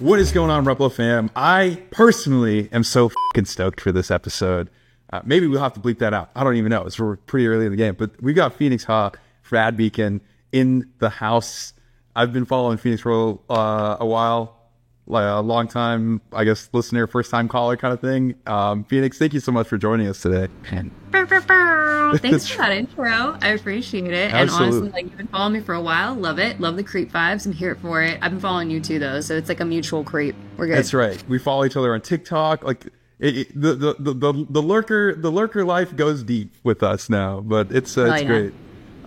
What is going on, Replo fam? I personally am so fucking stoked for this episode. Maybe we'll have to bleep that out. I don't even know. It's pretty early in the game, but we got Phoenix Ha for AdBeacon in the house. I've been following Phoenix for a while, like a long time, I guess, listener, first time caller kind of thing. Phoenix, thank you so much for joining us today. Thanks for that intro. I appreciate it. Absolutely. And honestly, like, you've been following me for a while. Love it. Love the creep vibes. I'm here for it. I've been following you too, though, so it's like a mutual creep. We're good. That's right. We follow each other on TikTok. Like the lurker life goes deep with us now, but it's great.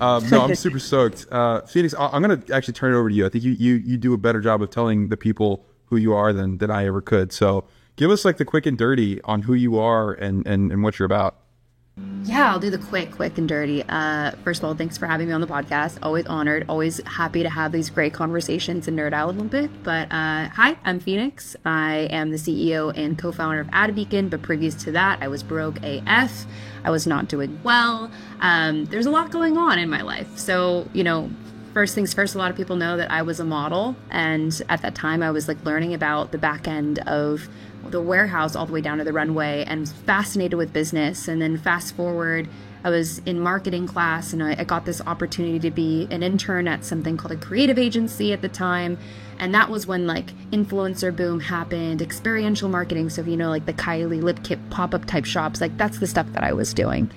No, I'm super stoked. Phoenix, I'm gonna actually turn it over to you. I think you do a better job of telling the people who you are than I ever could. So give us like the quick and dirty on who you are and what you're about. Yeah, I'll do the quick and dirty. First of all, thanks for having me on the podcast. Always honored. Always happy to have these great conversations and nerd out a little bit. But hi, I'm Phoenix. I am the CEO and co-founder of AdBeacon. But previous to that, I was broke AF. I was not doing well. There's a lot going on in my life. So, first things first, a lot of people know that I was a model. And at that time, I was like learning about the back end of the warehouse all the way down to the runway and was fascinated with business. And then fast forward, I was in marketing class and I got this opportunity to be an intern at something called a creative agency at the time. And that was when like influencer boom happened, experiential marketing. So, like the Kylie lip kit pop-up type shops, like that's the stuff that I was doing.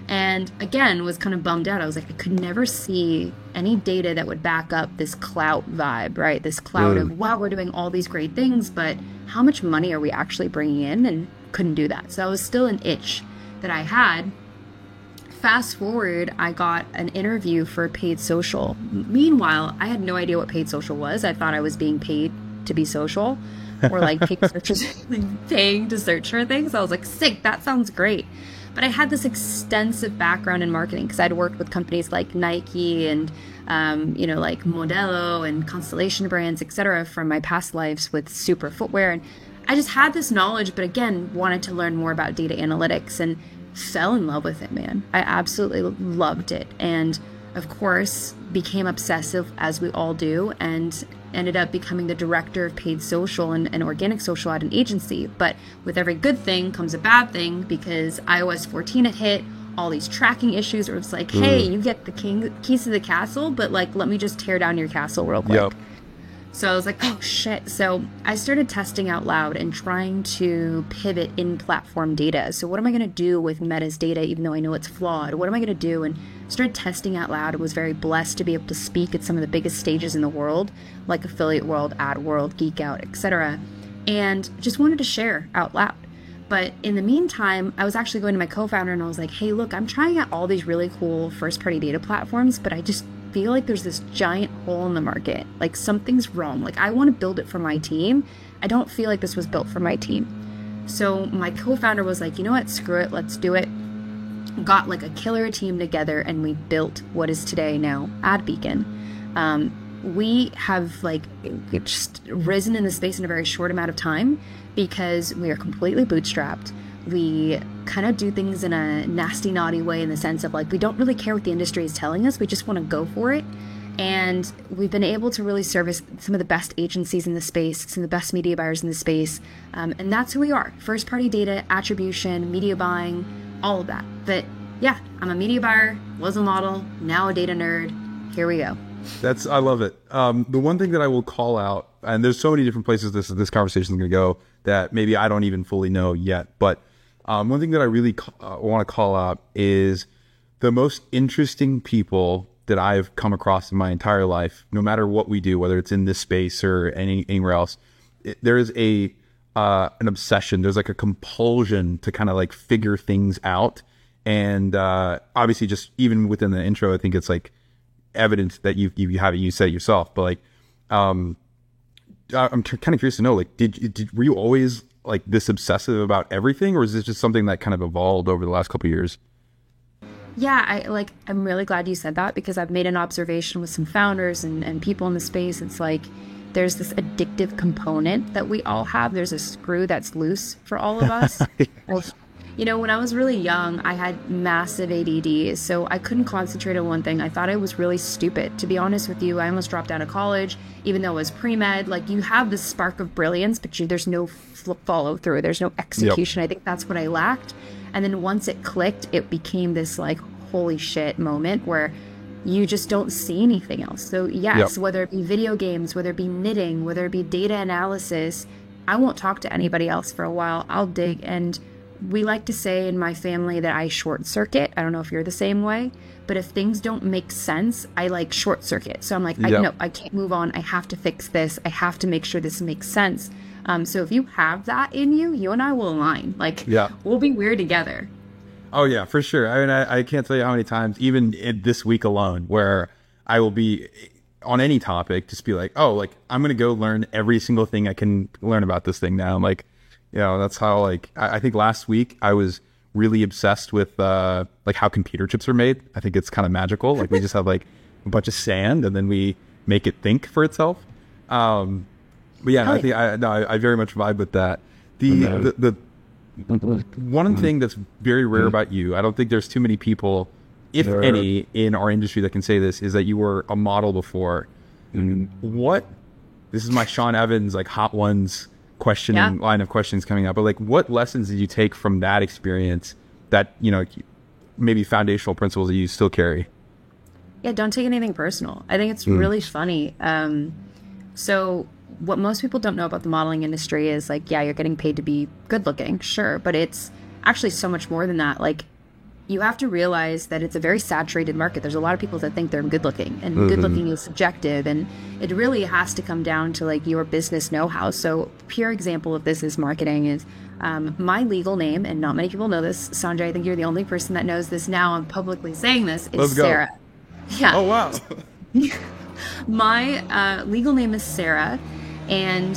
And again, was kind of bummed out. I was like, I could never see any data that would back up this clout vibe, right? This clout of, wow, we're doing all these great things, but how much money are we actually bringing in? And couldn't do that. So it was still an itch that I had. Fast forward, I got an interview for paid social. Meanwhile, I had no idea what paid social was. I thought I was being paid to be social or like paying to search for things. I was like, sick, that sounds great. But I had this extensive background in marketing because I'd worked with companies like Nike and, like Modelo and Constellation Brands, etc., from my past lives with Super Footwear. And I just had this knowledge, but again, wanted to learn more about data analytics and fell in love with it, man. I absolutely loved it. And of course, became obsessive as we all do and ended up becoming the director of paid social and organic social at an agency. But with every good thing comes a bad thing because iOS 14 had hit, all these tracking issues where it's like, hey, you get the keys to the castle, but like, let me just tear down your castle real quick. Yep. So I was like, oh shit. So I started testing out loud and trying to pivot in platform data. So what am I going to do with Meta's data, even though I know it's flawed? What am I going to do? And started testing out loud. I was very blessed to be able to speak at some of the biggest stages in the world, like Affiliate World, Ad World, Geek Out, etc. And just wanted to share out loud. But in the meantime, I was actually going to my co-founder and I was like, hey, look, I'm trying out all these really cool first-party data platforms, but I just feel like there's this giant hole in the market. Like something's wrong. Like I want to build it for my team. I don't feel like this was built for my team. So my co-founder was like, you know what, screw it, let's do it. Got like a killer team together and we built what is today now AdBeacon. We have like just risen in the space in a very short amount of time because we are completely bootstrapped. We kind of do things in a nasty, naughty way in the sense of like, we don't really care what the industry is telling us. We just want to go for it. And we've been able to really service some of the best agencies in the space, some of the best media buyers in the space. And that's who we are. First party data, attribution, media buying, all of that. But yeah, I'm a media buyer, was a model, now a data nerd. Here we go. I love it. The one thing that I will call out, and there's so many different places this conversation is going to go that maybe I don't even fully know yet, but one thing that I really want to call out is the most interesting people that I've come across in my entire life, no matter what we do, whether it's in this space or anywhere else, there is an obsession. There's like a compulsion to kind of like figure things out. And obviously just even within the intro, I think it's like evidence that you said it yourself, but like, I'm kind of curious to know, like, were you always like this obsessive about everything, or is this just something that kind of evolved over the last couple of years? Yeah, I'm really glad you said that because I've made an observation with some founders and people in the space. It's like, there's this addictive component that we all have. There's a screw that's loose for all of us. Well, When I was really young, I had massive ADD, so I couldn't concentrate on one thing. I thought I was really stupid. To be honest with you, I almost dropped out of college, even though it was pre-med. Like, you have this spark of brilliance, but there's no follow through. There's no execution. Yep. I think that's what I lacked. And then once it clicked, it became this, like, holy shit moment where you just don't see anything else. So yes, yep. Whether it be video games, whether it be knitting, whether it be data analysis, I won't talk to anybody else for a while. I'll dig. And we like to say in my family that I short circuit. I don't know if you're the same way, but if things don't make sense, I like short circuit. So I'm like, no, I can't move on. I have to fix this. I have to make sure this makes sense. So if you have that in you, you and I will align. Like, we'll be weird together. Oh yeah, for sure. I mean, I can't tell you how many times, even this week alone, where I will be on any topic, just be like, oh, like, I'm going to go learn every single thing I can learn about this thing now. I'm like, that's how, like, I think last week I was really obsessed with, like, how computer chips are made. I think it's kind of magical. Like, we just have, like, a bunch of sand and then we make it think for itself. But yeah, I think I very much vibe with that. The one thing that's very rare about you, I don't think there's too many people, if any, in our industry that can say this, is that you were a model before. This is my Sean Evans, like, Hot Ones line of questions coming up, but, like, what lessons did you take from that experience that, maybe foundational principles that you still carry? Yeah, don't take anything personal. I think it's really funny. So what most people don't know about the modeling industry is, like, you're getting paid to be good looking, sure, but it's actually so much more than that. Like, you have to realize that it's a very saturated market. There's a lot of people that think they're good looking, and good looking is subjective, and it really has to come down to, like, your business know-how. So pure example of this is marketing is my legal name, and not many people know this. Sanjay, I think you're the only person that knows this now. I'm publicly saying this. Is Sarah. Yeah. Oh, wow. My legal name is Sarah, and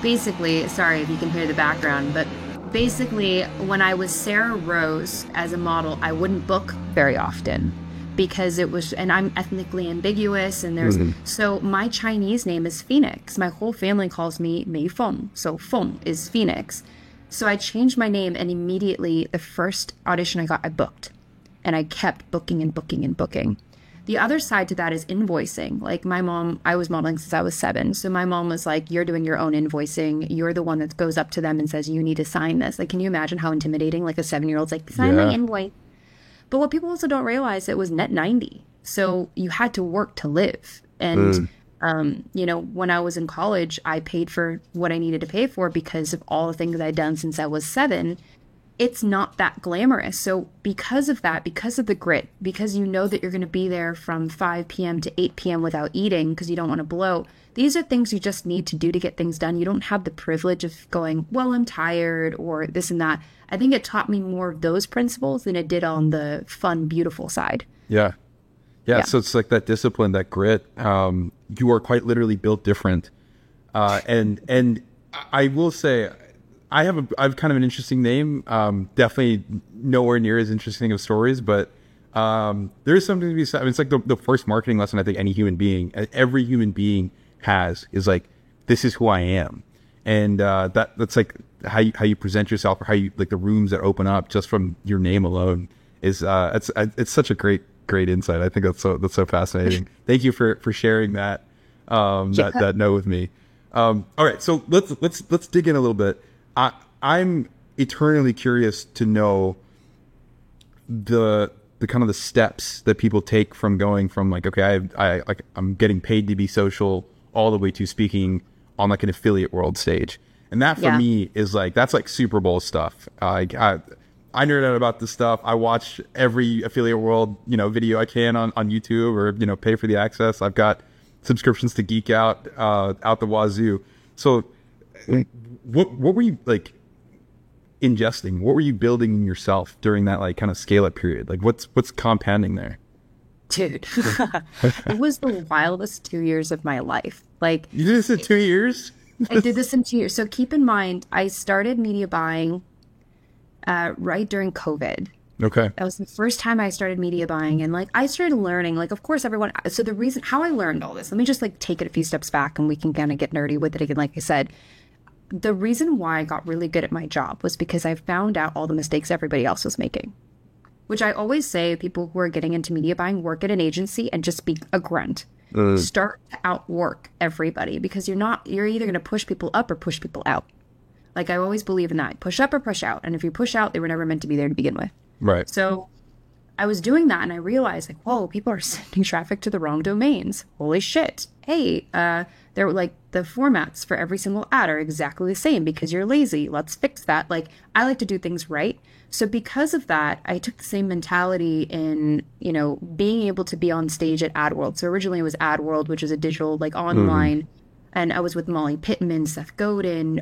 basically, sorry if you can hear the background, but basically, when I was Sarah Rose as a model, I wouldn't book very often because it was, and I'm ethnically ambiguous, and there's, so my Chinese name is Phoenix. My whole family calls me Mei Feng, so Feng is Phoenix. So I changed my name, and immediately the first audition I got, I booked, and I kept booking and booking and booking. The other side to that is invoicing. Like, my mom, I was modeling since I was 7. So my mom was like, you're doing your own invoicing. You're the one that goes up to them and says, you need to sign this. Like, can you imagine how intimidating? Like, a 7-year-old's like, sign my invoice. But what people also don't realize, it was net 90. So you had to work to live. And, when I was in college, I paid for what I needed to pay for because of all the things I'd done since I was 7. It's not that glamorous. So because of that, because of the grit, because you know that you're going to be there from 5 p.m. to 8 p.m. without eating because you don't want to bloat, these are things you just need to do to get things done. You don't have the privilege of going, well, I'm tired or this and that. I think it taught me more of those principles than it did on the fun, beautiful side. Yeah. So it's like that discipline, that grit. You are quite literally built different. And I will say, I have kind of an interesting name. Definitely nowhere near as interesting of stories, but there is something to be said. I mean, it's like the first marketing lesson I think any human being, every human being has, is like, this is who I am, and that's like how you present yourself, or how you, like, the rooms that open up just from your name alone is it's such a great insight. I think that's so fascinating. Thank you for sharing that that note with me. All right, so let's dig in a little bit. I'm eternally curious to know the kind of the steps that people take from going from, like, okay, I'm getting paid to be social, all the way to speaking on, like, an affiliate world stage. And that for me is like, that's like Super Bowl stuff. I nerd out about this stuff. I watch every affiliate world, video I can on YouTube, or, pay for the access. I've got subscriptions to Geek Out the wazoo. So what were you, like, ingesting? What were you building in yourself during that, like, kind of scale up period? Like, what's compounding there? Dude, it was the wildest 2 years of my life. Like, you did this in 2 years? I did this in 2 years. So keep in mind, I started media buying right during COVID. Okay. That was the first time I started media buying, and, like, I started learning, like, of course everyone, so the reason how I learned all this, let me just, like, take it a few steps back and we can kind of get nerdy with it again. Like I said, the reason why I got really good at my job was because I found out all the mistakes everybody else was making. Which I always say, people who are getting into media buying, work at an agency and just be a grunt. Start to outwork everybody, because you're either going to push people up or push people out. Like, I always believe in that. Push up or push out. And if you push out, they were never meant to be there to begin with. Right. So I was doing that, and I realized, like, whoa, people are sending traffic to the wrong domains. Holy shit. Hey, they're like, the formats for every single ad are exactly the same because you're lazy. Let's fix that. Like, I like to do things right. So because of that, I took the same mentality in, being able to be on stage at AdWorld. So originally it was AdWorld, which is a digital, like, online. And I was with Molly Pittman, Seth Godin,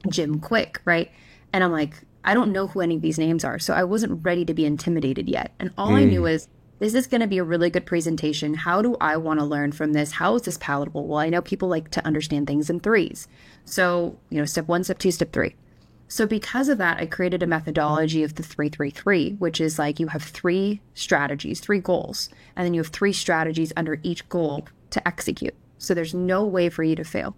Jim Quick, right? And I'm like, I don't know who any of these names are. So I wasn't ready to be intimidated yet. And all I knew is this going to be a really good presentation? How do I want to learn from this? How is this palatable? Well, I know people like to understand things in threes. So, step 1, step 2, step 3. So because of that, I created a methodology of the 3-3-3, which is like you have 3 strategies, 3 goals, and then you have 3 strategies under each goal to execute. So there's no way for you to fail.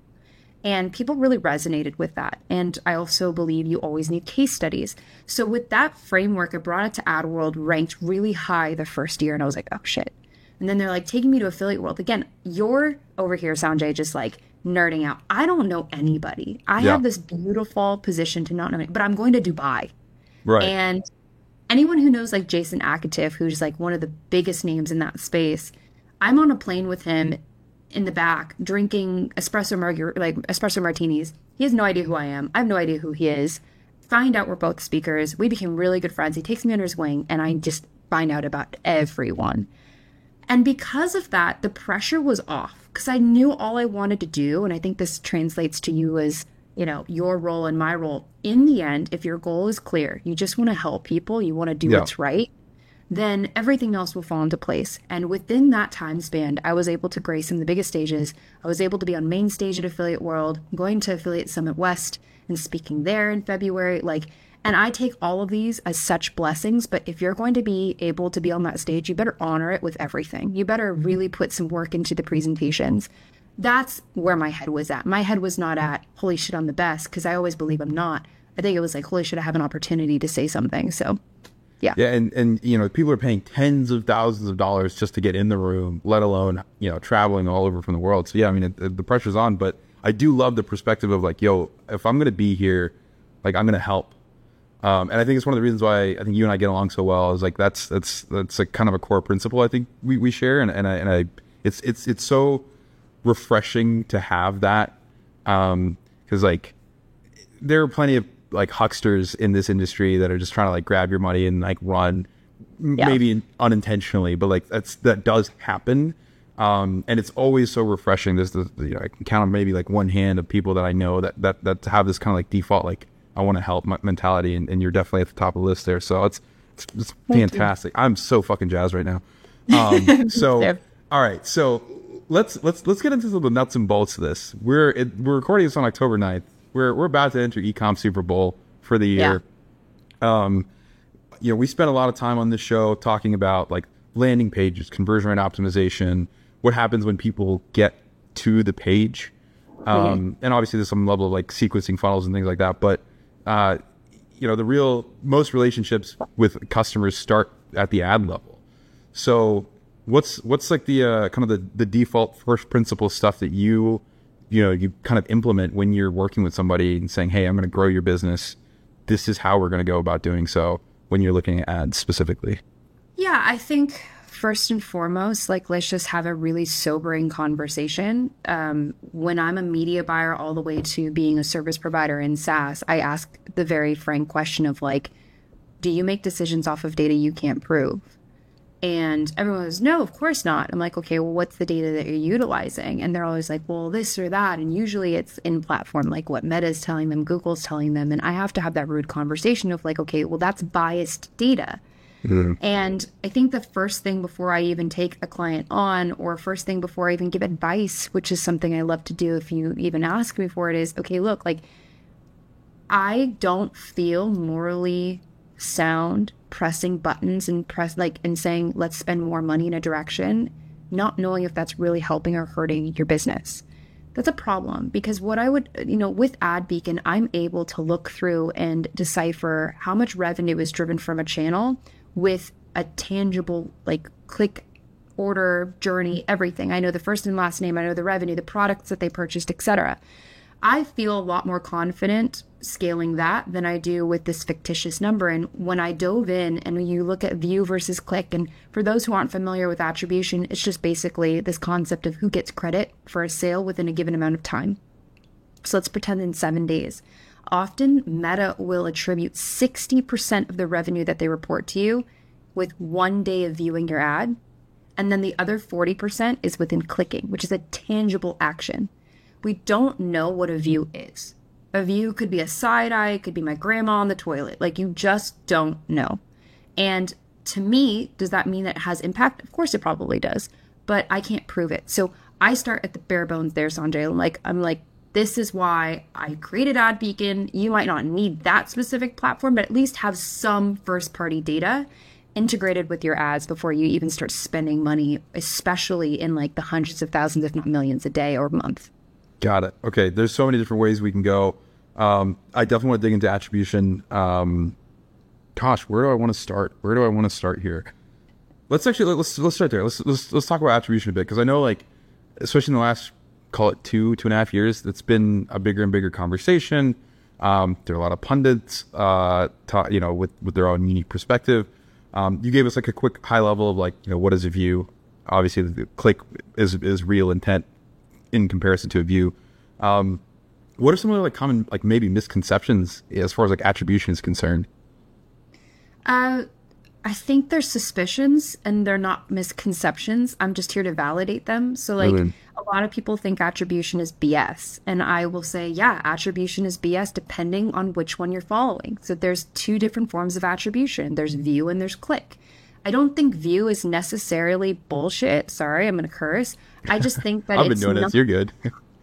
And people really resonated with that. And I also believe you always need case studies. So with that framework, I brought it to AdWorld, ranked really high the first year. And I was like, oh, shit. And then they're like taking me to Affiliate World. Again, you're over here, Sanjay, just like nerding out. I don't know anybody. I have this beautiful position to not know anybody, but I'm going to Dubai. Right. And anyone who knows like Jason Akatif, who's like one of the biggest names in that space, I'm on a plane with him in the back drinking espresso martinis. He has no idea who I am. I have no idea who he is. Find out we're both speakers. We became really good friends. He takes me under his wing, and I just find out about everyone. And because of that, the pressure was off, because I knew all I wanted to do. And I think this translates to you as, your role and my role. In the end, if your goal is clear, you just want to help people, you want to do what's right, then everything else will fall into place. And within that time span, I was able to grace some of the biggest stages. I was able to be on main stage at Affiliate World, going to Affiliate Summit West and speaking there in February. And I take all of these as such blessings. But if you're going to be able to be on that stage, you better honor it with everything. You better really put some work into the presentations. That's where my head was at. My head was not at, holy shit, I'm the best, because I always believe I'm not. I think it was like, holy shit, I have an opportunity to say something. So yeah. Yeah. And people are paying tens of thousands of dollars just to get in the room, let alone, traveling all over from the world. So yeah, I mean, the pressure's on, but I do love the perspective of like, if I'm going to be here, like, I'm going to help. And I think it's one of the reasons why I think you and I get along so well, is like, that's a kind of a core principle I think we share. And it's so refreshing to have that. 'Cause like, there are plenty of like hucksters in this industry that are just trying to like grab your money and like run, maybe unintentionally, but like that does happen. And it's always so refreshing. I can count on maybe like one hand of people that I know that have this kind of like default, like, I want to help mentality. And you're definitely at the top of the list there. So it's fantastic. I'm so fucking jazzed right now. All right. So let's get into the nuts and bolts of this. We're recording this on October 9th. We're about to enter Ecom Super Bowl for the year. We spent a lot of time on this show talking about like landing pages, conversion rate optimization, what happens when people get to the page. And obviously there's some level of like sequencing funnels and things like that. But, most relationships with customers start at the ad level. So what's like the kind of the default first principle stuff that you kind of implement when you're working with somebody and saying, hey, I'm going to grow your business. This is how we're going to go about doing so when you're looking at ads specifically. Yeah, I think first and foremost, like, let's just have a really sobering conversation. When I'm a media buyer all the way to being a service provider in SaaS, I ask the very frank question of like, do you make decisions off of data you can't prove? And everyone goes, no, of course not. I'm like, okay, well, what's the data that you're utilizing? And they're always like, well, this or that. And usually it's in platform, like what Meta's telling them, Google's telling them. And I have to have that rude conversation of like, okay, well, that's biased data. And I think the first thing before I even take a client on, or first thing before I even give advice, which is something I love to do if you even ask me for it, is, okay, look, like, I don't feel morally sound pressing buttons and saying, let's spend more money in a direction, not knowing if that's really helping or hurting your business. That's a problem, because what I would, with Ad Beacon, I'm able to look through and decipher how much revenue is driven from a channel with a tangible, like, click, order, journey, everything. I know the first and last name, I know the revenue, the products that they purchased, etc. I feel a lot more confident scaling that than I do with this fictitious number. And when I dove in and when you look at view versus click, and for those who aren't familiar with attribution, it's just basically this concept of who gets credit for a sale within a given amount of time. So let's pretend in 7 days. Often Meta will attribute 60% of the revenue that they report to you with 1 day of viewing your ad. And then the other 40% is within clicking, which is a tangible action. We don't know what a view is. A view could be a side eye, it could be my grandma on the toilet. Like, you just don't know. And to me, does that mean that it has impact? Of course it probably does, but I can't prove it. So I start at the bare bones there, Sanjay. I'm like, this is why I created Ad Beacon. You might not need that specific platform, but at least have some first party data integrated with your ads before you even start spending money, especially in like the hundreds of thousands, if not millions a day or month. Got it. Okay. There's so many different ways we can go. I definitely want to dig into attribution. Gosh, where do I want to start? Where do I want to start here? Let's start there. Let's talk about attribution a bit, because I know, like, especially in the last, call it 2.5 years, it's been a bigger and bigger conversation. There are a lot of pundits, with their own unique perspective. You gave us like a quick high level of, like, what is a view? Obviously, the click is real intent in comparison to a view. What are some of the, like, common, like, maybe misconceptions as far as, like, attribution is concerned? I think they're suspicions and they're not misconceptions. I'm just here to validate them. So, like, a lot of people think attribution is BS. And I will say, yeah, attribution is BS depending on which one you're following. So there's two different forms of attribution. There's view and there's click. I don't think view is necessarily bullshit. Sorry, I'm going to curse. I just think that I've been doing this. You're good.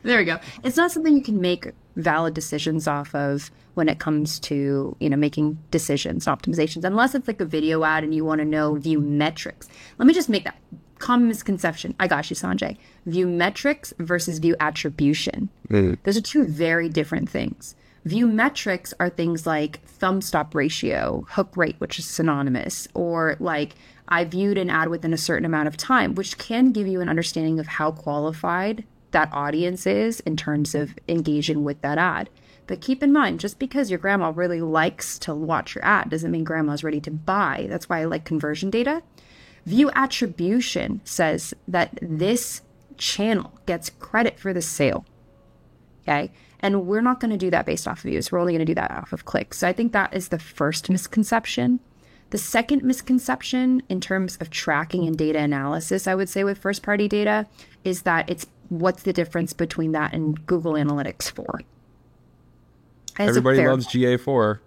There we go. It's not something you can make valid decisions off of when it comes to, making decisions, optimizations, unless it's like a video ad and you want to know view metrics. Let me just make that common misconception. I got you, Sanjay. View metrics versus view attribution. Those are two very different things. View metrics are things like thumb stop ratio, hook rate, which is synonymous, or like I viewed an ad within a certain amount of time, which can give you an understanding of how qualified that audience is in terms of engaging with that ad. But keep in mind, just because your grandma really likes to watch your ad doesn't mean grandma's ready to buy. That's why I like conversion data. View attribution says that this channel gets credit for the sale. Okay? And we're not going to do that based off of views. We're only going to do that off of clicks. So I think that is the first misconception. The second misconception in terms of tracking and data analysis, I would say with first party data, is that what's the difference between that and Google Analytics 4? Everybody loves GA4.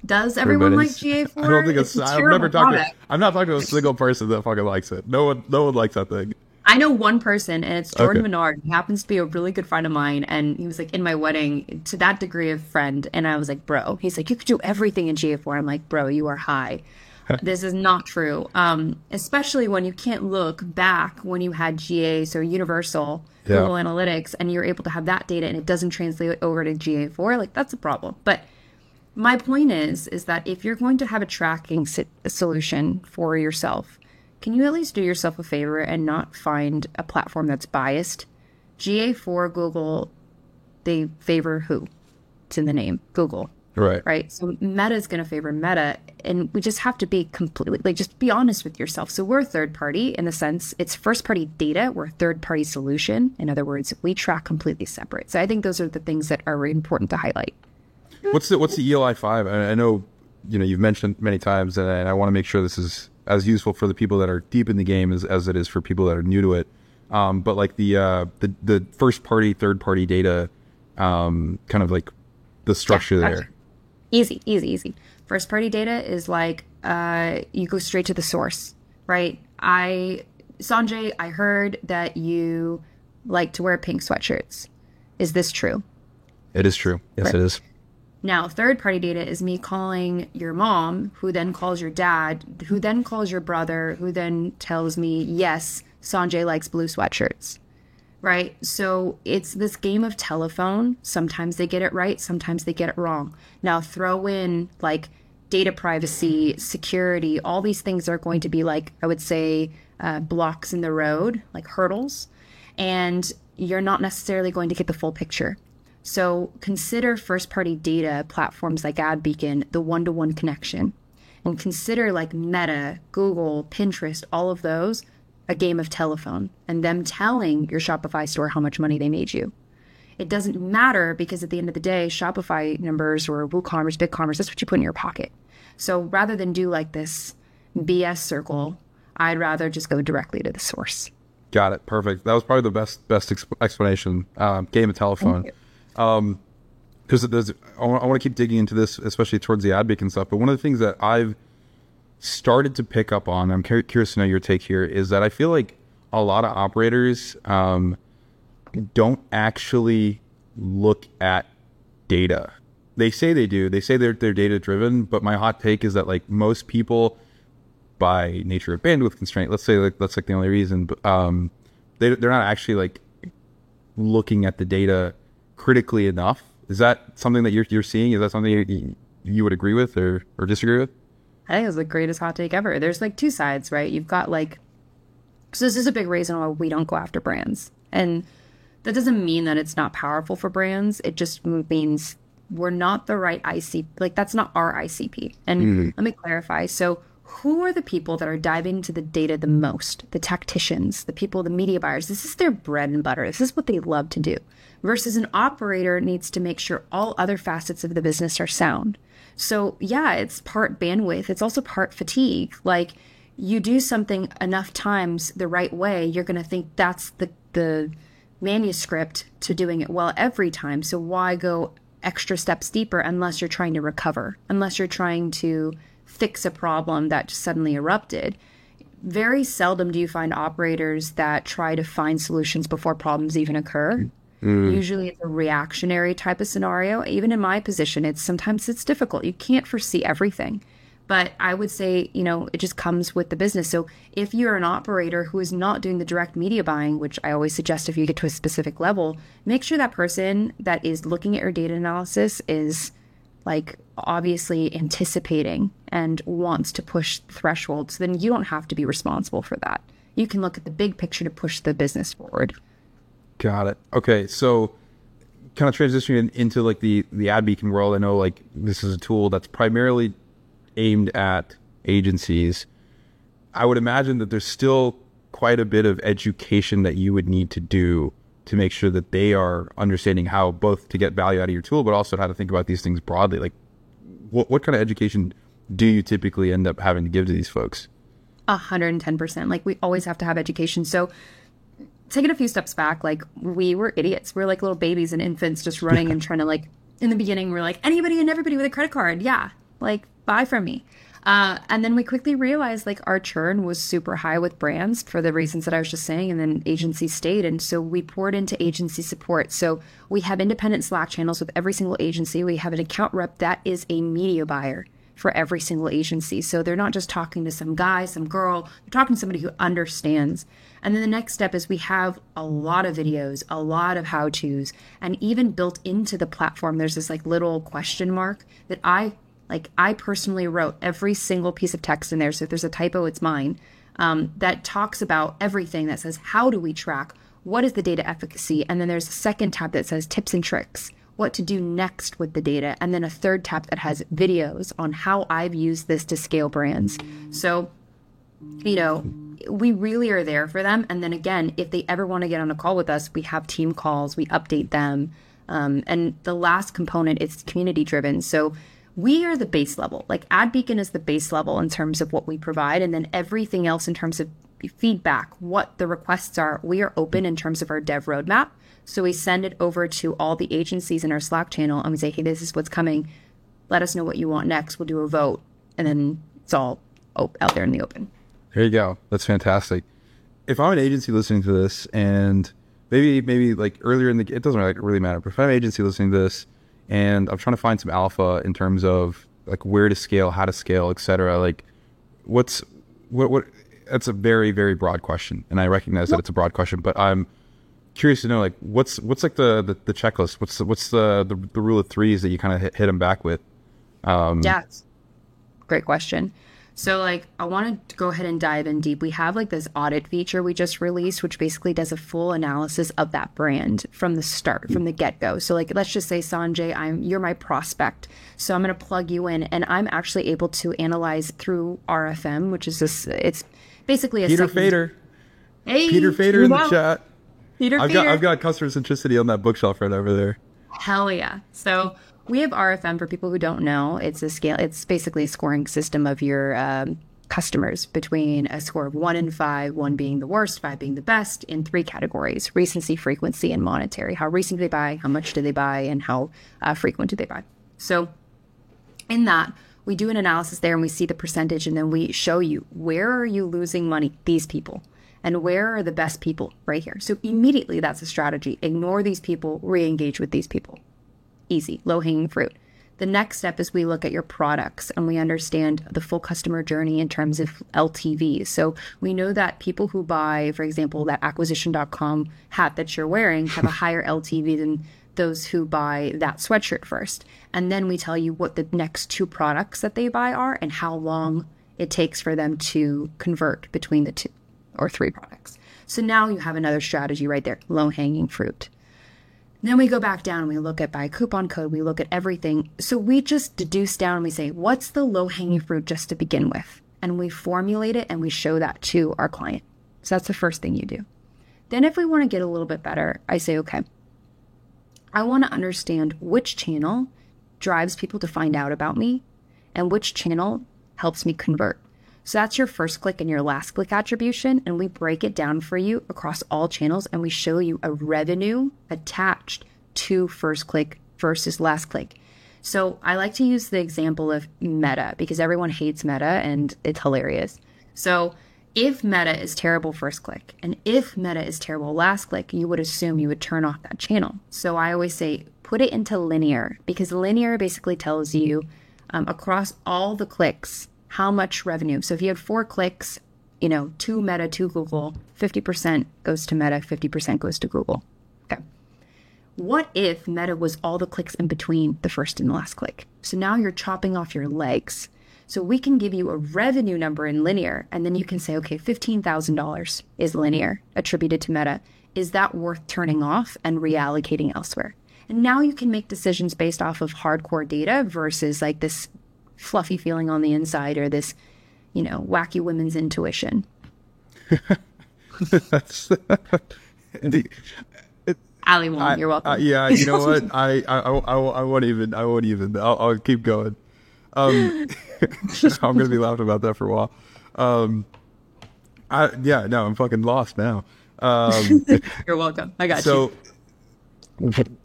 Does everyone like GA4? I don't think I'm not talking to a single person that fucking likes it. No one likes that thing. I know one person, and it's Jordan Menard. He happens to be a really good friend of mine, and he was like in my wedding, to that degree of friend. And I was like, bro, he's like, you could do everything in GA4. I'm like, bro, you are high. This is not true. Especially when you can't look back when you had GA, so Universal, Google Analytics, and you're able to have that data and it doesn't translate over to GA4. Like, that's a problem. But my point is that if you're going to have a tracking solution for yourself, can you at least do yourself a favor and not find a platform that's biased? GA4, Google, they favor who? It's in the name, Google. Right. So Meta is going to favor Meta, and we just have to be completely, like, just be honest with yourself. So we're a third party in the sense it's first party data. We're a third party solution. In other words, we track completely separate. So I think those are the things that are important to highlight. What's the ELI 5? I know, you've mentioned many times, and I want to make sure this is as useful for the people that are deep in the game as it is for people that are new to it. But like the first party, third party data, kind of like the structure there. Easy. First party data is like, you go straight to the source, right? Sanjay, I heard that you like to wear pink sweatshirts. Is this true? It is true. Yes, It is. Now, third party data is me calling your mom, who then calls your dad, who then calls your brother, who then tells me, yes, Sanjay likes blue sweatshirts, right? So it's this game of telephone. Sometimes they get it right, sometimes they get it wrong. Now throw in like data privacy, security, all these things are going to be like, I would say, blocks in the road, like hurdles, and you're not necessarily going to get the full picture. So consider first-party data platforms like AdBeacon, the one-to-one connection, and consider like Meta, Google, Pinterest, all of those, a game of telephone, and them telling your Shopify store how much money they made you. It doesn't matter because at the end of the day, Shopify numbers or WooCommerce, BigCommerce, that's what you put in your pocket. So rather than do like this BS circle, I'd rather just go directly to the source. Got it. Perfect. That was probably the best explanation. Game of telephone. Because I want to keep digging into this, especially towards the AdBeacon stuff. But one of the things that I've started to pick up on, I'm curious to know your take here, is that I feel like a lot of operators don't actually look at data. They say they do. They say they're data driven, but my hot take is that like most people, by nature of bandwidth constraint, let's say like that's like the only reason, but they're not actually like looking at the data critically enough. Is that something that you're seeing? Is that something you would agree with or disagree with? I think it's the greatest hot take ever. There's like two sides, right? You've got like, so this is a big reason why we don't go after brands. And that doesn't mean that it's not powerful for brands. It just means we're not the right ICP. Like that's not our ICP. And let me clarify. So who are the people that are diving into the data the most? The tacticians, the people, the media buyers. This is their bread and butter. This is what they love to do. Versus an operator needs to make sure all other facets of the business are sound. So yeah, it's part bandwidth. It's also part fatigue. Like you do something enough times the right way, you're going to think that's the manuscript to doing it well every time. So why go extra steps deeper unless you're trying to recover, unless you're trying to fix a problem that just suddenly erupted? Very seldom do you find operators that try to find solutions before problems even occur. Usually it's a reactionary type of scenario. Even in my position, sometimes it's difficult. You can't foresee everything. But I would say, it just comes with the business. So if you're an operator who is not doing the direct media buying, which I always suggest if you get to a specific level, make sure that person that is looking at your data analysis is like obviously anticipating and wants to push the threshold. So then you don't have to be responsible for that. You can look at the big picture to push the business forward. Got it. Okay, so kind of transitioning into like the AdBeacon world, I know like this is a tool that's primarily aimed at agencies. I would imagine that there's still quite a bit of education that you would need to do to make sure that they are understanding how both to get value out of your tool, but also how to think about these things broadly. Like what kind of education do you typically end up having to give to these folks? 110%. Like we always have to have education. So taking a few steps back, like we were idiots. We're like little babies and infants just running and trying to like, in the beginning, we're like, anybody and everybody with a credit card. Yeah. Like buy from me. And then we quickly realized like our churn was super high with brands for the reasons that I was just saying. And then agency stayed. And so we poured into agency support. So we have independent Slack channels with every single agency. We have an account rep that is a media buyer for every single agency. So they're not just talking to some guy, some girl, they're talking to somebody who understands. And then the next step is we have a lot of videos, a lot of how-tos, and even built into the platform, there's this like little question mark that I personally wrote every single piece of text in there. So if there's a typo, it's mine, that talks about everything that says, how do we track? What is the data efficacy? And then there's a second tab that says tips and tricks, what to do next with the data. And then a third tab that has videos on how I've used this to scale brands. So, we really are there for them. And then again, if they ever want to get on a call with us, we have team calls, we update them. And the last component is community driven. So we are the base level. Like AdBeacon is the base level in terms of what we provide. And then everything else in terms of feedback, what the requests are, we are open in terms of our dev roadmap. So we send it over to all the agencies in our Slack channel and we say, hey, this is what's coming. Let us know what you want next. We'll do a vote. And then it's all out there in the open. There you go. That's fantastic. If I'm an agency listening to this and maybe like earlier it doesn't really matter, but if I'm an agency listening to this and I'm trying to find some alpha in terms of like where to scale, how to scale, et cetera, like what that's a very, very broad question. And I recognize that it's a broad question, but curious to know, like, what's like the checklist? What's the rule of threes that you kind of hit them back with? Yeah, great question. So like, I wanted to go ahead and dive in deep. We have like this audit feature we just released, which basically does a full analysis of that brand from the start, from the get-go. So like, let's just say, Sanjay, you're my prospect. So I'm going to plug you in, and I'm actually able to analyze through RFM, which is this, it's basically a Peter Fader. Hey, Peter Fader in the chat. Peter I've Fader. got customer centricity on that bookshelf right over there. Hell yeah. So we have RFM for people who don't know. It's a scale. It's basically a scoring system of your customers between a score of 1 and 5, 1 being the worst, 5 being the best, in 3 categories: recency, frequency, and monetary. How recent do they buy? How much do they buy? And how frequent do they buy? So in that, we do an analysis there, and we see the percentage, and then we show you, where are you losing money? These people. And where are the best people? Right here. So immediately, that's a strategy. Ignore these people, re-engage with these people. Easy, low-hanging fruit. The next step is we look at your products, and we understand the full customer journey in terms of LTV. So we know that people who buy, for example, that acquisition.com hat that you're wearing have a higher LTV than those who buy that sweatshirt first. And then we tell you what the next 2 products that they buy are and how long it takes for them to convert between the 2 or 3 products. So now you have another strategy right there, low-hanging fruit. Then we go back down and we look at by coupon code, we look at everything. So we just deduce down and we say, what's the low-hanging fruit just to begin with? And we formulate it and we show that to our client. So that's the first thing you do. Then if we want to get a little bit better, I say, okay, I want to understand which channel drives people to find out about me and which channel helps me convert. So that's your first click and your last click attribution, and we break it down for you across all channels, and we show you a revenue attached to first click versus last click. So I like to use the example of Meta because everyone hates Meta and it's hilarious. So if Meta is terrible first click and if Meta is terrible last click, you would assume you would turn off that channel. So I always say put it into linear, because linear basically tells you across all the clicks how much revenue. So if you had 4 clicks, 2 Meta, 2 Google, 50% goes to Meta, 50% goes to Google. Okay. What if Meta was all the clicks in between the first and the last click? So now you're chopping off your legs. So we can give you a revenue number in linear, and then you can say, okay, $15,000 is linear attributed to Meta. Is that worth turning off and reallocating elsewhere? And now you can make decisions based off of hardcore data versus like this fluffy feeling on the inside or this, wacky women's intuition. That's Ali won't. You're welcome. Yeah, you know what? I won't even. I'll keep going. I'm gonna be laughing about that for a while. I'm fucking lost now. You're welcome. I got you. So,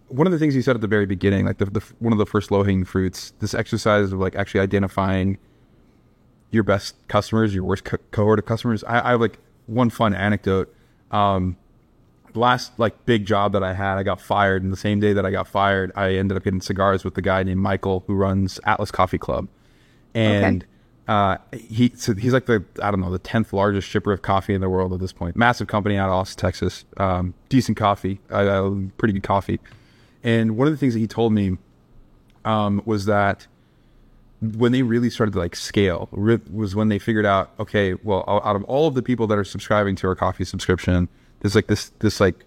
one of the things you said at the very beginning, like the one of the first low-hanging fruits, this exercise of like actually identifying your best customers, your worst cohort of customers. I have like one fun anecdote. Last like big job that I had, I got fired, and the same day that I got fired, I ended up getting cigars with the guy named Michael who runs Atlas Coffee Club, and he's like the 10th largest shipper of coffee in the world at this point. Massive company out of Austin, Texas. Decent coffee, pretty good coffee. And one of the things that he told me was that when they really started to like scale was when they figured out, okay, well, out of all of the people that are subscribing to our coffee subscription, there's like this like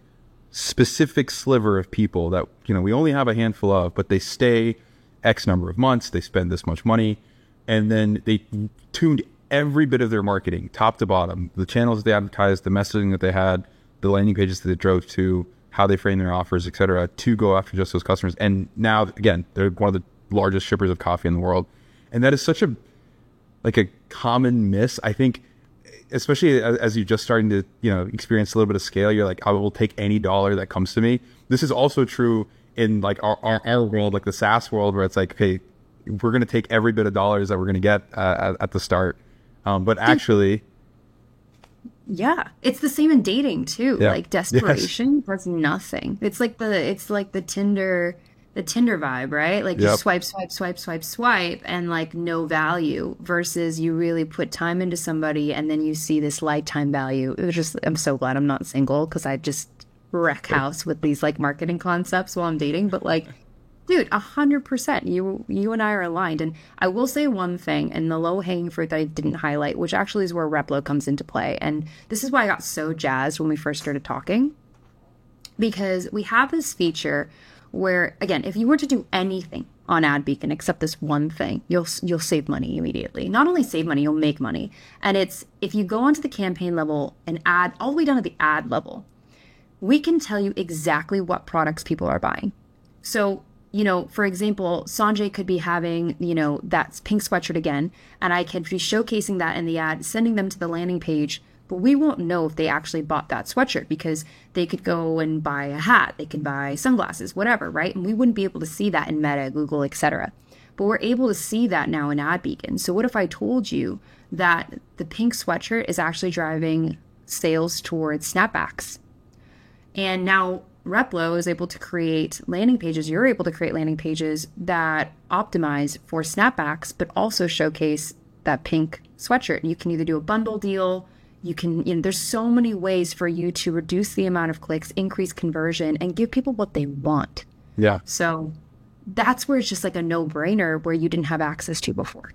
specific sliver of people that, we only have a handful of, but they stay X number of months, they spend this much money, and then they tuned every bit of their marketing, top to bottom, the channels that they advertised, the messaging that they had, the landing pages that they drove to, how they frame their offers, etc., to go after just those customers. And now, again, they're one of the largest shippers of coffee in the world. And that is such a common miss. I think, especially as you're just starting to, experience a little bit of scale, you're like, I will take any dollar that comes to me. This is also true in like our world, like the SaaS world, where it's like, okay, we're going to take every bit of dollars that we're going to get at the start. But actually... Yeah, it's the same in dating too. Yeah. Like desperation does nothing. It's like the Tinder vibe, right? Like you swipe, and like no value, versus you really put time into somebody and then you see this lifetime value. It was just, I'm so glad I'm not single, because wreck house with these like marketing concepts while I'm dating, but like, dude, 100%. You and I are aligned. And I will say one thing, and the low hanging fruit that I didn't highlight, which actually is where Replo comes into play. And this is why I got so jazzed when we first started talking, because we have this feature where, again, if you were to do anything on AdBeacon except this one thing, you'll save money immediately. Not only save money, you'll make money. And it's, if you go onto the campaign level and add all the way down to the ad level, we can tell you exactly what products people are buying. So, you know, for example, Sanjay could be having, you know, that pink sweatshirt again, and I could be showcasing that in the ad, sending them to the landing page, but we won't know if they actually bought that sweatshirt because they could go and buy a hat, they could buy sunglasses, whatever, right? And we wouldn't be able to see that in Meta, Google, etc. But we're able to see that now in AdBeacon. So what if I told you that the pink sweatshirt is actually driving sales towards snapbacks? And now Replo is able to create landing pages. You're able to create landing pages that optimize for snapbacks, but also showcase that pink sweatshirt. And you can either do a bundle deal. You can, you know, there's so many ways for you to reduce the amount of clicks, increase conversion, and give people what they want. Yeah. So that's where it's just like a no-brainer where you didn't have access to before.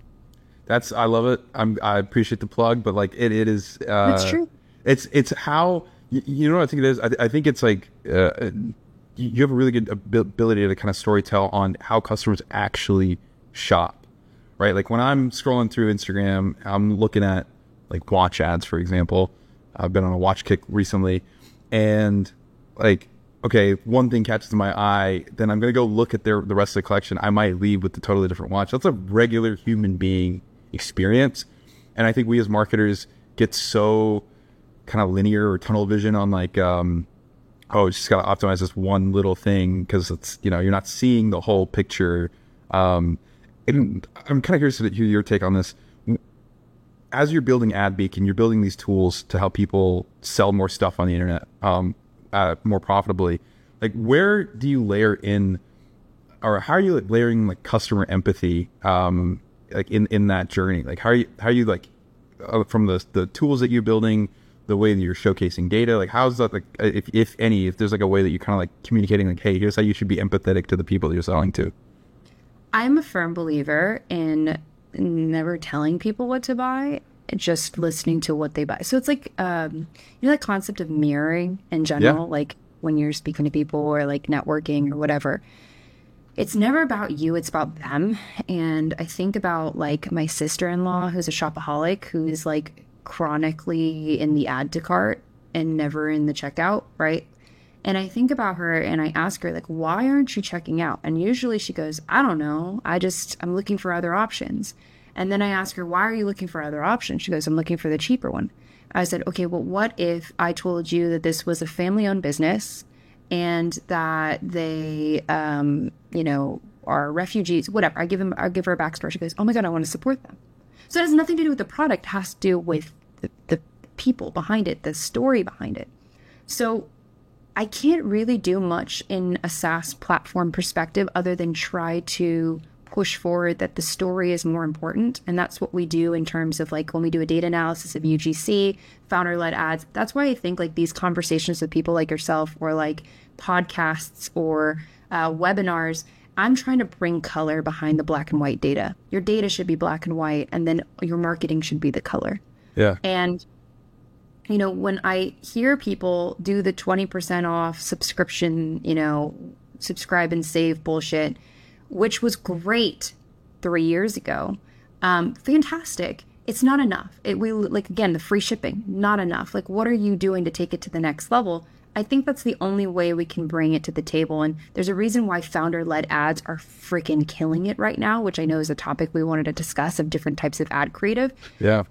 I love it. I appreciate the plug, but like it is. That's true. It's how. You know what I think it is? I think it's like you have a really good ability to kind of storytell on how customers actually shop, right? Like when I'm scrolling through Instagram, I'm looking at like watch ads, for example. I've been on a watch kick recently, and like, okay, one thing catches my eye, then I'm going to go look at the rest of the collection. I might leave with a totally different watch. That's a regular human being experience. And I think we as marketers get so kind of linear or tunnel vision on like, it's just got to optimize this one little thing because it's, you know, you're not seeing the whole picture. And I'm kind of curious to hear your take on this. As you're building AdBeacon, you're building these tools to help people sell more stuff on the internet more profitably. Like, where do you layer in, or how are you like layering like customer empathy like in that journey? Like, how are you like from the tools that you're building, the way that you're showcasing data? Like, how's that, like, if there's like a way that you're kind of like communicating, like, hey, here's how you should be empathetic to the people that you're selling to? I'm a firm believer in never telling people what to buy, just listening to what they buy. So it's like, you know, that concept of mirroring in general, like when you're speaking to people or like networking or whatever, it's never about you, it's about them. And I think about like my sister-in-law, who's a shopaholic, who is like chronically in the add to cart and never in the checkout, right? And I think about her and I ask her, like, why aren't you checking out? And usually she goes, I don't know. I'm looking for other options. And then I ask her, why are you looking for other options? She goes, I'm looking for the cheaper one. I said, okay, well, what if I told you that this was a family-owned business and that they, you know, are refugees, whatever. I'll give her a backstory. She goes, oh my God, I want to support them. So it has nothing to do with the product. It has to do with the people behind it, the story behind it. So I can't really do much in a SaaS platform perspective other than try to push forward that the story is more important. And that's what we do in terms of like when we do a data analysis of UGC, founder-led ads. That's why I think like these conversations with people like yourself or like podcasts or webinars, I'm trying to bring color behind the black and white data. Your data should be black and white, and then your marketing should be the color. Yeah. And you know, when I hear people do the 20% off subscription, you know, subscribe and save bullshit, which was great 3 years ago, fantastic. It's not enough. Again, the free shipping, not enough. Like, what are you doing to take it to the next level? I think that's the only way we can bring it to the table. And there's a reason why founder-led ads are freaking killing it right now, which I know is a topic we wanted to discuss of different types of ad creative. Yeah.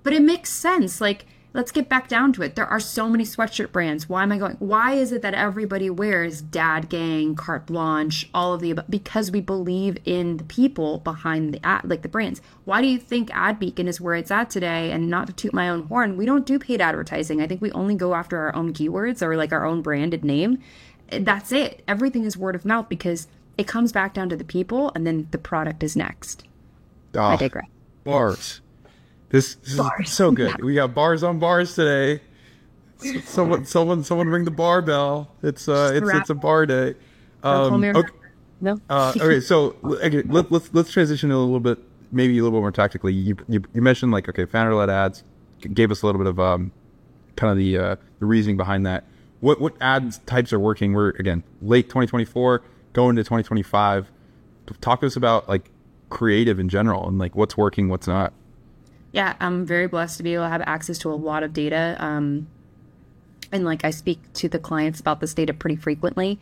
But it makes sense. Like, let's get back down to it. There are so many sweatshirt brands. Why is it that everybody wears Dad Gang, Carte Blanche, all of the above? Because we believe in the people behind the ad, like the brands. Why do you think AdBeacon is where it's at today? And not to toot my own horn, we don't do paid advertising. I think we only go after our own keywords or like our own branded name. That's it. Everything is word of mouth because it comes back down to the people and then the product is next. I digress. Bars. This is so good. We got bars on bars today. Someone ring the bar bell. It's wrap. a bar day. Don't call me a Okay. No. Okay, so okay, let's transition a little bit, maybe a little bit more tactically. You mentioned like, okay, founder-led ads, gave us a little bit of kind of the reasoning behind that. What ads types are working? We're again late 2024, going to 2025. Talk to us about like creative in general and like what's working, what's not. Yeah, I'm very blessed to be able to have access to a lot of data. And like I speak to the clients about this data pretty frequently.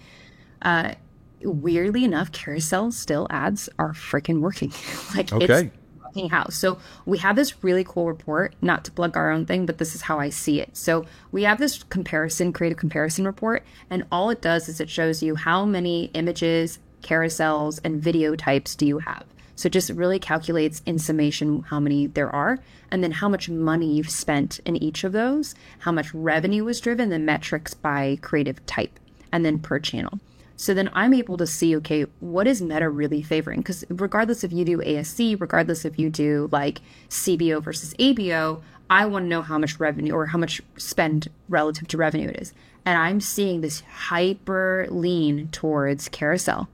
Weirdly enough, carousel still ads are freaking working. Like Okay. it's fucking house. So we have this really cool report, not to plug our own thing, but this is how I see it. So we have this creative comparison report, and all it does is it shows you how many images, carousels, and video types do you have. So it just really calculates in summation how many there are, and then how much money you've spent in each of those, how much revenue was driven, the metrics by creative type, and then per channel. So then I'm able to see, okay, what is Meta really favoring? Because regardless if you do ASC, regardless if you do like CBO versus ABO, I want to know how much revenue or how much spend relative to revenue it is. And I'm seeing this hyper lean towards carousel.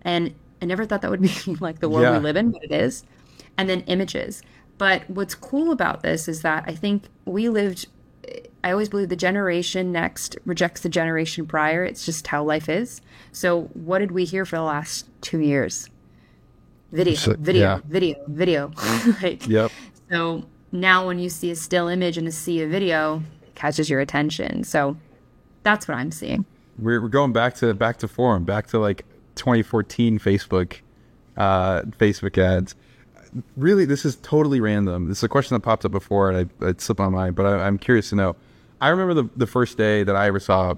And I never thought that would be like the world we live in, but it is. And then images. But what's cool about this is that I think I always believe the generation next rejects the generation prior. It's just how life is. So what did we hear for the last 2 years? Video. Like, Yep. so now when you see a still image and a sea of video, it catches your attention. So that's what I'm seeing. We're going back to forum, back to like 2014 Facebook ads. Really, this is totally random. This is a question that popped up before, and it slipped my mind, but I'm curious to know. I remember the first day that I ever saw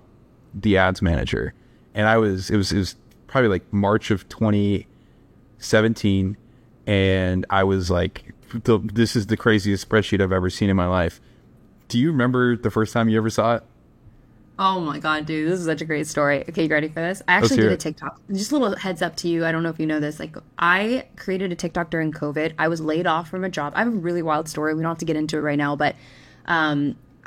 the Ads Manager, and it was probably like March of 2017, and I was like, this is the craziest spreadsheet I've ever seen in my life. Do you remember the first time you ever saw it? Oh my God, dude, this is such a great story. Okay, you ready for this? I actually did a TikTok. Just a little heads up to you. I don't know if you know this. Like, I created a TikTok during COVID. I was laid off from a job. I have a really wild story. We don't have to get into it right now, but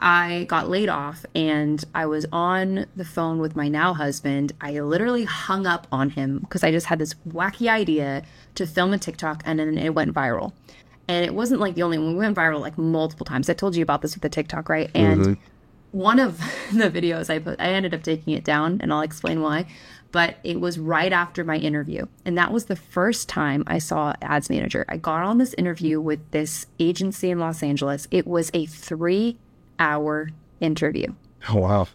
I got laid off and I was on the phone with my now husband. I literally hung up on him because I just had this wacky idea to film a TikTok, and then it went viral. And it wasn't like the only one. We went viral like multiple times. I told you about this with the TikTok, right? And one of the videos I ended up taking it down, and I'll explain why. But it was right after my interview. And that was the first time I saw Ads Manager. I got on this interview with this agency in Los Angeles. It was a 3-hour interview. Oh, wow.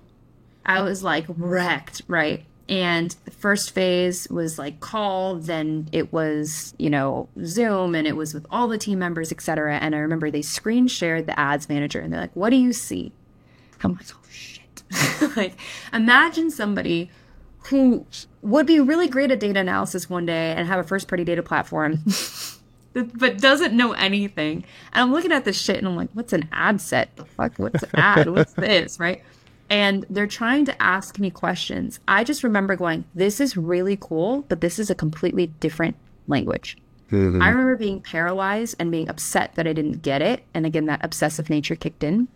I was like wrecked, right? And the first phase was like call, then it was, Zoom, and it was with all the team members, etc. And I remember they screen shared the Ads Manager, and they're like, "What do you see?" I'm like, oh shit. Like, imagine somebody who would be really great at data analysis one day and have a first party data platform, but doesn't know anything. And I'm looking at this shit and I'm like, what's an ad set? The fuck? What's an ad? What's this? Right? And they're trying to ask me questions. I just remember going, this is really cool, but this is a completely different language. I remember being paralyzed and being upset that I didn't get it. And again, that obsessive nature kicked in.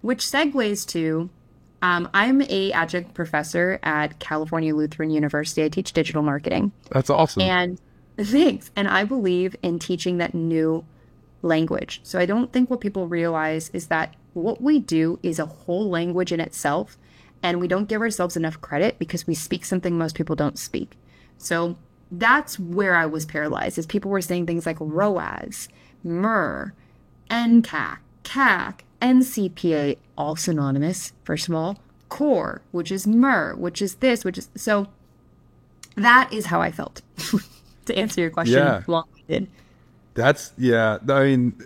Which segues to, I'm a adjunct professor at California Lutheran University. I teach digital marketing. That's awesome. And thanks. And I believe in teaching that new language. So I don't think what people realize is that what we do is a whole language in itself. And we don't give ourselves enough credit because we speak something most people don't speak. So that's where I was paralyzed, is people were saying things like ROAS, MER, NCAC, CAC, NCPA, all synonymous, first of all, core, which is MER, which is this, which is, so that is how I felt. To answer your question, long-winded. That's, I mean,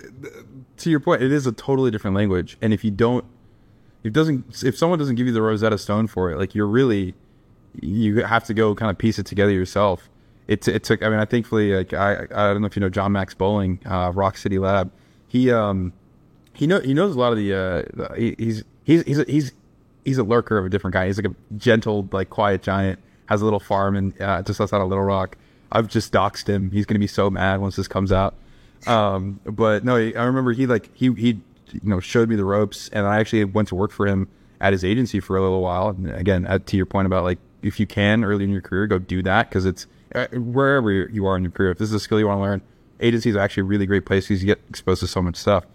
to your point, it is a totally different language. And if someone doesn't give you the Rosetta Stone for it, like you have to go kind of piece it together yourself. It took, I mean, thankfully, like, I don't know if you know John Max Bowling, Rock City Lab. He knows a lot of the, he's a lurker of a different guy. He's like a gentle, like, quiet giant, has a little farm and just outside of Little Rock. I've just doxed him. He's going to be so mad once this comes out. But no, I remember he showed me the ropes, and I actually went to work for him at his agency for a little while. And again, to your point about like, if you can early in your career, go do that, because it's wherever you are in your career. If this is a skill you want to learn, agency is actually a really great place because you get exposed to so much stuff.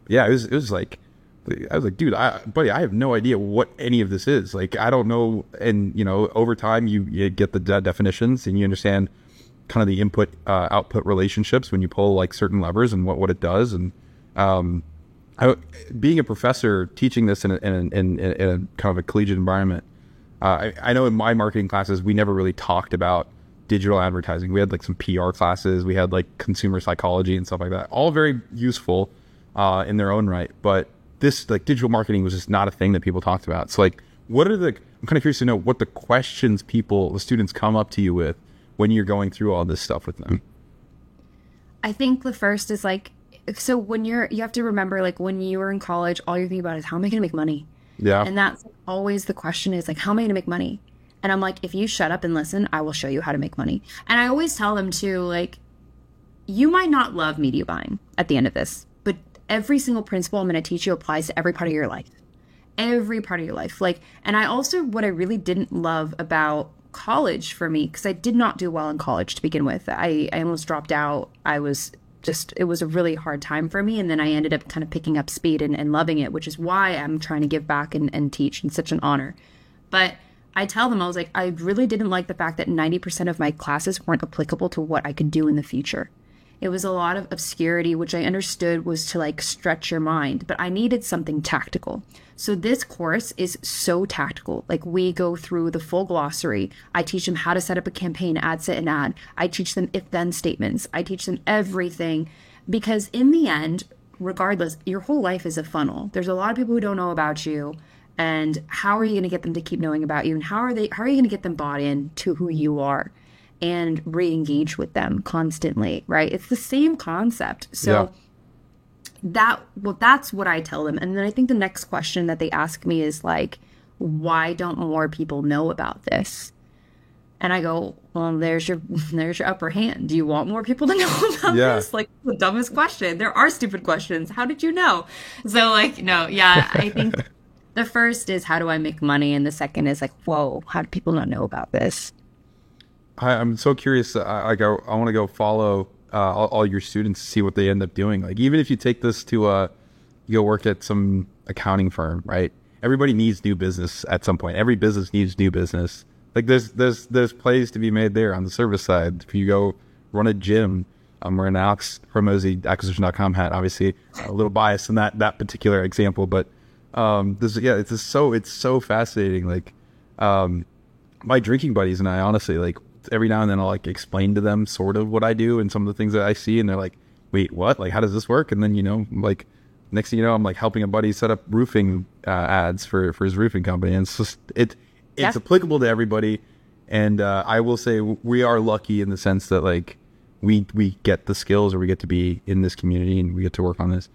But yeah, it was like, I was like, dude, buddy, I have no idea what any of this is. Like, I don't know. And, you know, over time, you get the definitions and you understand kind of the input output relationships when you pull like certain levers and what it does. And being a professor teaching this in a kind of a collegiate environment, I know in my marketing classes, we never really talked about digital advertising. We had like some PR classes, we had like consumer psychology and stuff like that, all very useful in their own right. But this like digital marketing was just not a thing that people talked about. So like, I'm kind of curious to know what the questions the students come up to you with when you're going through all this stuff with them. I think the first is like, so when you have to remember, like when you were in college, all you're thinking about is how am I going to make money? Yeah. And that's always the question is like, how am I going to make money? And I'm like, if you shut up and listen, I will show you how to make money. And I always tell them too, like, you might not love media buying at the end of this, but every single principle I'm going to teach you applies to every part of your life. Every part of your life. Like, and I also, what I really didn't love about college for me, because I did not do well in college to begin with. I almost dropped out. It was a really hard time for me. And then I ended up kind of picking up speed and loving it, which is why I'm trying to give back and teach. And such an honor. But I tell them, I was like, I really didn't like the fact that 90% of my classes weren't applicable to what I could do in the future. It was a lot of obscurity, which I understood was to like stretch your mind, but I needed something tactical. So this course is so tactical. Like we go through the full glossary. I teach them how to set up a campaign, ad set an ad. I teach them if-then statements. I teach them everything, because in the end, regardless, your whole life is a funnel. There's a lot of people who don't know about you. And how are you going to get them to keep knowing about you? And how are you going to get them bought in to who you are and re-engage with them constantly, right? It's the same concept. So that's what I tell them. And then I think the next question that they ask me is like, why don't more people know about this? And I go, well, there's your upper hand. Do you want more people to know about this? Like, the dumbest question. There are stupid questions. How did you know? So like, no, yeah, I think the first is how do I make money? And the second is like, whoa, how do people not know about this? I'm so curious. I want to go follow all your students to see what they end up doing. Like, even if you take this to you go work at some accounting firm, right? Everybody needs new business at some point. Every business needs new business. Like there's plays to be made there on the service side. If you go run a gym, I'm wearing Alex Hormozi acquisition.com hat. Obviously, a little biased in that particular example, but it's so fascinating. Like my drinking buddies and I, honestly, like every now and then I'll like explain to them sort of what I do and some of the things that I see, and they're like, wait, what? Like, how does this work? And then, you know, like next thing you know, I'm like helping a buddy set up roofing ads for his roofing company. And it's just, it's applicable to everybody. And I will say we are lucky in the sense that like we get the skills, or we get to be in this community and we get to work on this.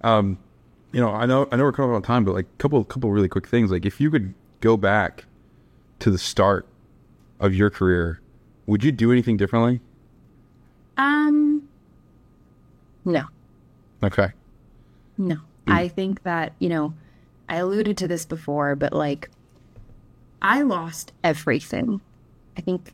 You know, I know we're coming up on time, but like couple really quick things. Like, if you could go back to the start of your career, would you do anything differently? No. Okay. No. I think that, you know, I alluded to this before, but like I lost everything.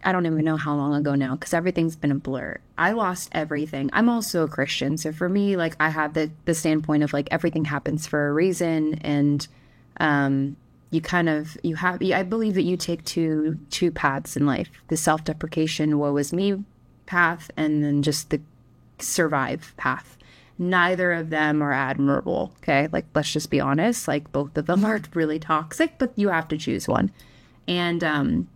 I don't even know how long ago now, because everything's been a blur. I lost everything. I'm also a Christian. So for me, like, I have the standpoint of like everything happens for a reason. And I believe that you take two paths in life: the self-deprecation, woe is me path, and then just the survive path. Neither of them are admirable. Okay. Like, let's just be honest. Like, both of them are really toxic, but you have to choose one. And,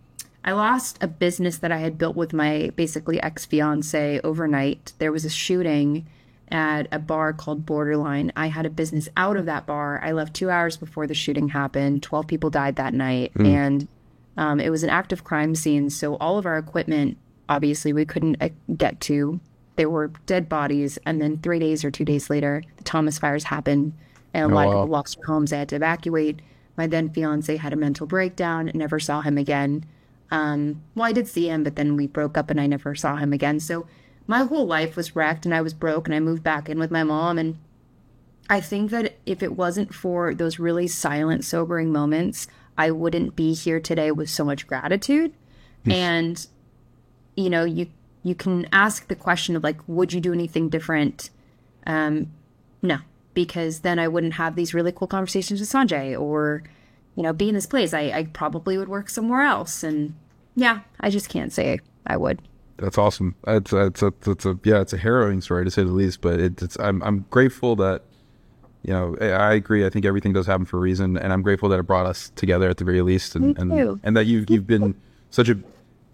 I lost a business that I had built with my basically ex-fiance overnight. There was a shooting at a bar called Borderline. I had a business out of that bar. I left 2 hours before the shooting happened. 12 people died that night. And it was an active crime scene. So all of our equipment, obviously, we couldn't get to. There were dead bodies. And then 3 days or 2 days later, the Thomas fires happened. And a lot of people lost their homes. They had to evacuate. My then fiance had a mental breakdown and never saw him again. Well, I did see him, but then we broke up and I never saw him again. So my whole life was wrecked and I was broke, and I moved back in with my mom, and I think that if it wasn't for those really silent, sobering moments, I wouldn't be here today with so much gratitude. And, you know, you can ask the question of like, would you do anything different? No, because then I wouldn't have these really cool conversations with Sanjay or, you know, be in this place. I probably would work somewhere else. And yeah, I just can't say I would. That's awesome. It's a harrowing story to say the least, but I'm grateful that, you know, I agree. I think everything does happen for a reason, and I'm grateful that it brought us together at the very least, and that you've been such a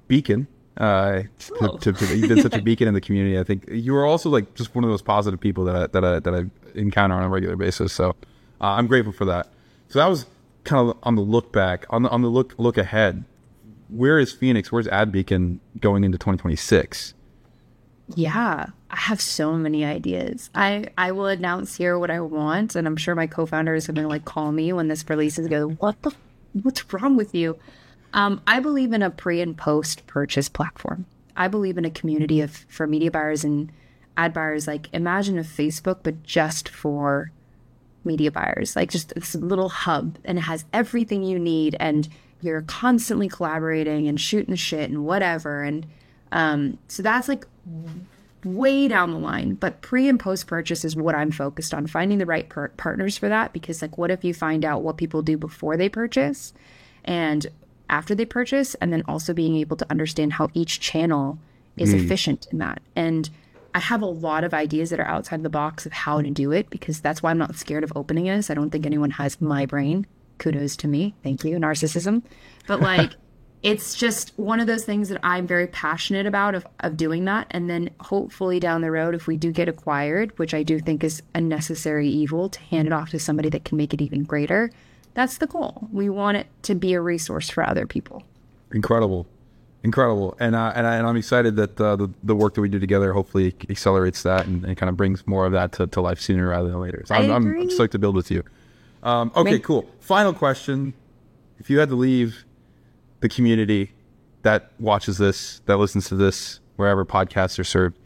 beacon. You've been such a beacon in the community. I think you are also like just one of those positive people that I encounter on a regular basis. So I'm grateful for that. So that was kind of on the look back, on the look ahead. Where is Phoenix? Where's Ad Beacon going into 2026? Yeah, I have so many ideas. I will announce here what I want, and I'm sure my co-founder is going to like call me when this releases. Go, what's wrong with you? I believe in a pre and post purchase platform. I believe in a community for media buyers and ad buyers. Like imagine a Facebook, but just for media buyers, like just this little hub, and it has everything you need, and you're constantly collaborating and shooting shit and whatever. And so that's like way down the line, but pre and post purchase is what I'm focused on, finding the right partners for that. Because like, what if you find out what people do before they purchase and after they purchase, and then also being able to understand how each channel is efficient in that. And I have a lot of ideas that are outside the box of how to do it, because that's why I'm not scared of opening this. I don't think anyone has my brain. Kudos to me. Thank you. Narcissism. But like, it's just one of those things that I'm very passionate about of doing that. And then hopefully down the road, if we do get acquired, which I do think is a necessary evil, to hand it off to somebody that can make it even greater. That's the goal. We want it to be a resource for other people. Incredible. And I'm excited that the work that we do together hopefully accelerates that and kind of brings more of that to life sooner rather than later. So I'm stoked to build with you. Okay, cool. Final question. If you had to leave the community that watches this, that listens to this, wherever podcasts are served,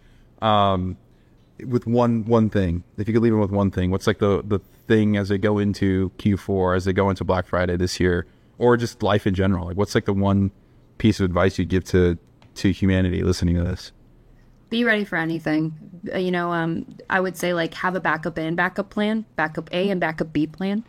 with one thing, if you could leave them with one thing, what's like the thing as they go into Q4, as they go into Black Friday this year, or just life in general? Like, what's like the one piece of advice you'd give to humanity listening to this? Be ready for anything. I would say like have a backup A and backup plan, backup A and backup B plan.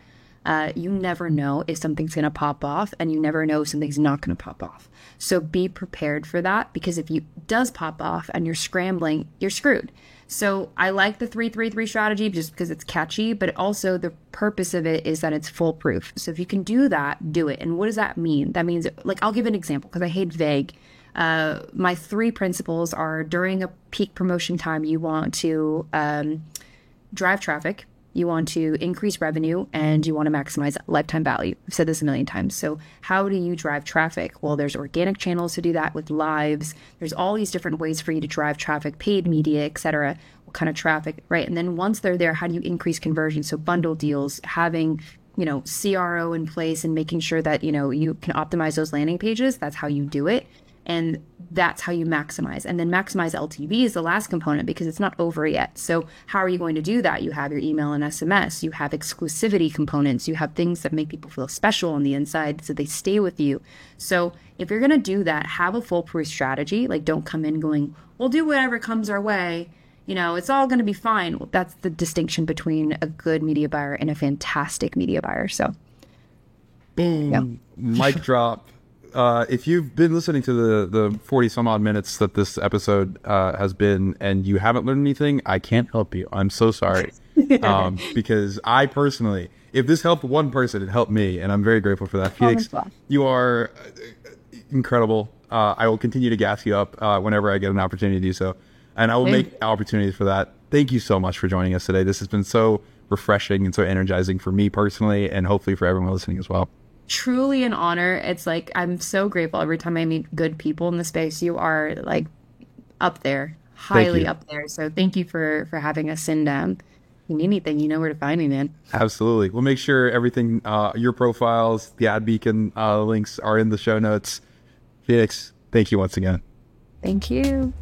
You never know if something's going to pop off, and you never know if something's not going to pop off. So be prepared for that, because if it does pop off and you're scrambling, you're screwed. So I like the 3-3-3 strategy just because it's catchy, but also the purpose of it is that it's foolproof. So if you can do that, do it. And what does that mean? That means, like, I'll give an example because I hate vague. My 3 principles are: during a peak promotion time, you want to drive traffic, you want to increase revenue, and you want to maximize lifetime value. I've said this a million times. So how do you drive traffic? Well, there's organic channels to do that with lives. There's all these different ways for you to drive traffic, paid media, etc. What kind of traffic, right? And then once they're there, how do you increase conversion? So bundle deals, having, CRO in place and making sure that, you can optimize those landing pages. That's how you do it. And that's how you maximize. And then maximize LTV is the last component, because it's not over yet. So how are you going to do that? You have your email and SMS. You have exclusivity components. You have things that make people feel special on the inside so they stay with you. So if you're going to do that, have a foolproof strategy. Like, don't come in going, we'll do whatever comes our way. It's all going to be fine. Well, that's the distinction between a good media buyer and a fantastic media buyer. So boom, yeah. Mic drop. If you've been listening to the 40 some odd minutes that this episode has been, and you haven't learned anything, I can't help you. I'm so sorry. Because I personally, if this helped one person, it helped me, and I'm very grateful for that. Phoenix, you are incredible. I will continue to gas you up whenever I get an opportunity to do so, and I will make opportunities for that. Thank you so much for joining us today. This has been so refreshing and so energizing for me personally, and hopefully for everyone listening as well. Truly an honor. It's like, I'm so grateful every time I meet good people in the space. You are like up there, highly up there. So thank you for having us. And if you need anything, you know where to find me, man. Absolutely. We'll make sure everything, your profiles, the Ad Beacon links are in the show notes. Phoenix, thank you once again. Thank you.